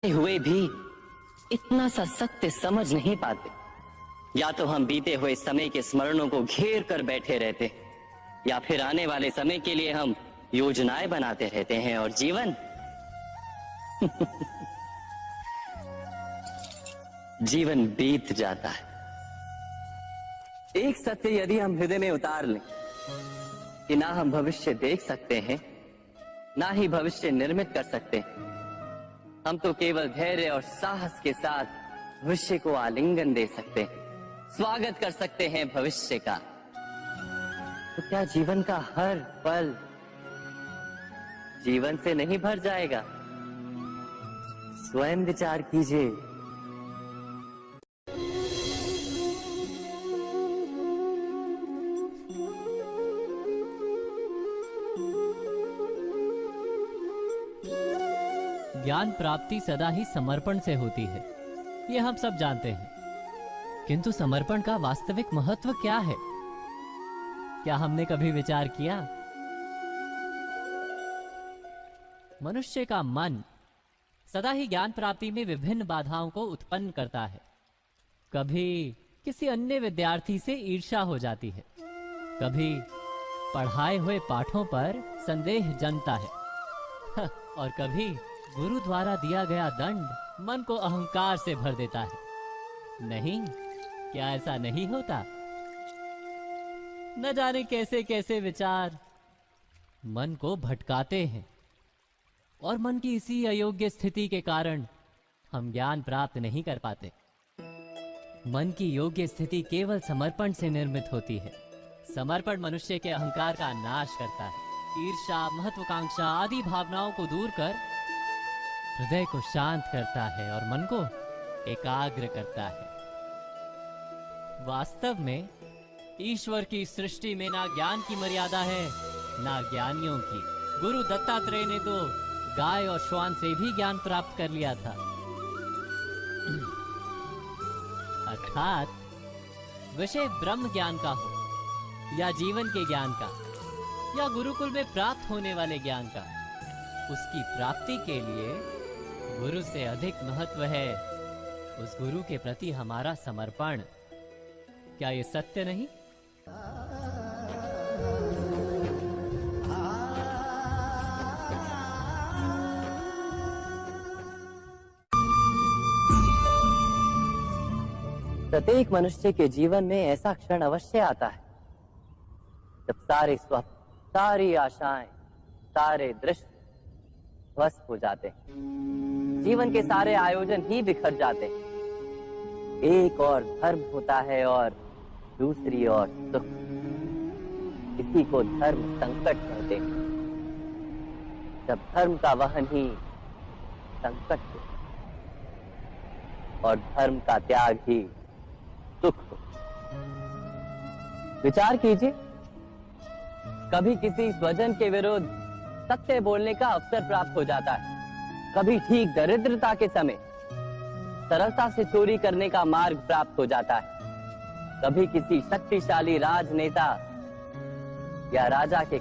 हुए भी इतना सा सत्य समझ नहीं पाते। या तो हम बीते हुए समय के स्मरणों को घेर कर बैठे रहते, या फिर आने वाले समय के लिए हम योजनाएं बनाते रहते हैं और जीवन जीवन बीत जाता है। एक सत्य यदि हम हृदय में उतार लें कि ना हम भविष्य देख सकते हैं, ना ही भविष्य निर्मित कर सकते हैं, हम तो केवल धैर्य और साहस के साथ भविष्य को आलिंगन दे सकते हैं, स्वागत कर सकते हैं भविष्य का। तो क्या जीवन का हर पल जीवन से नहीं भर जाएगा? स्वयं विचार कीजिए। ज्ञान प्राप्ति सदा ही समर्पण से होती है, ये हम सब जानते हैं। किंतु समर्पण का वास्तविक महत्व क्या है? क्या हमने कभी विचार किया? मनुष्य का मन सदा ही ज्ञान प्राप्ति में विभिन्न बाधाओं को उत्पन्न करता है। कभी किसी अन्य विद्यार्थी से ईर्ष्या हो जाती है, कभी पढ़ाए हुए पाठों पर संदेह जन्मता है और कभी गुरु द्वारा दिया गया दंड मन को अहंकार से भर देता है। नहीं, क्या ऐसा नहीं होता? न जाने कैसे कैसे विचार मन को भटकाते हैं, और मन की इसी अयोग्य स्थिति के कारण हम ज्ञान प्राप्त नहीं कर पाते। मन की योग्य स्थिति केवल समर्पण से निर्मित होती है। समर्पण मनुष्य के अहंकार का नाश करता है। ईर्ष्या, महत्वाकांक्षा आदि भावनाओं को दूर कर हृदय को शांत करता है और मन को एकाग्र करता है। वास्तव में ईश्वर की सृष्टि में ना ज्ञान की मर्यादा है, ना ज्ञानियों की। गुरु दत्तात्रेय ने तो गाय और श्वान से भी ज्ञान प्राप्त कर लिया था। अर्थात विषय ब्रह्म ज्ञान का हो या जीवन के ज्ञान का या गुरुकुल में प्राप्त होने वाले ज्ञान का, उसकी प्राप्ति के लिए गुरु से अधिक महत्व है उस गुरु के प्रति हमारा समर्पण। क्या ये सत्य नहीं? प्रत्येक मनुष्य के जीवन में ऐसा क्षण अवश्य आता है जब सारे स्वप्न, सारी आशाएं, सारे दृश्य ध्वस्त हो जाते हैं। जीवन के सारे आयोजन ही बिखर जाते हैं। एक और धर्म होता है और दूसरी ओर सुख। इसी को धर्म संकट कहते हैं। जब धर्म का वहन ही संकट हो और धर्म का त्याग ही सुख हो। विचार कीजिए, कभी किसी स्वजन के विरुद्ध सत्य बोलने का अवसर प्राप्त हो जाता है, कभी ठीक दरिद्रता के समय सरलता से चोरी करने का मार्ग प्राप्त हो जाता है, कभी किसी शक्तिशाली राजनेता या राजा के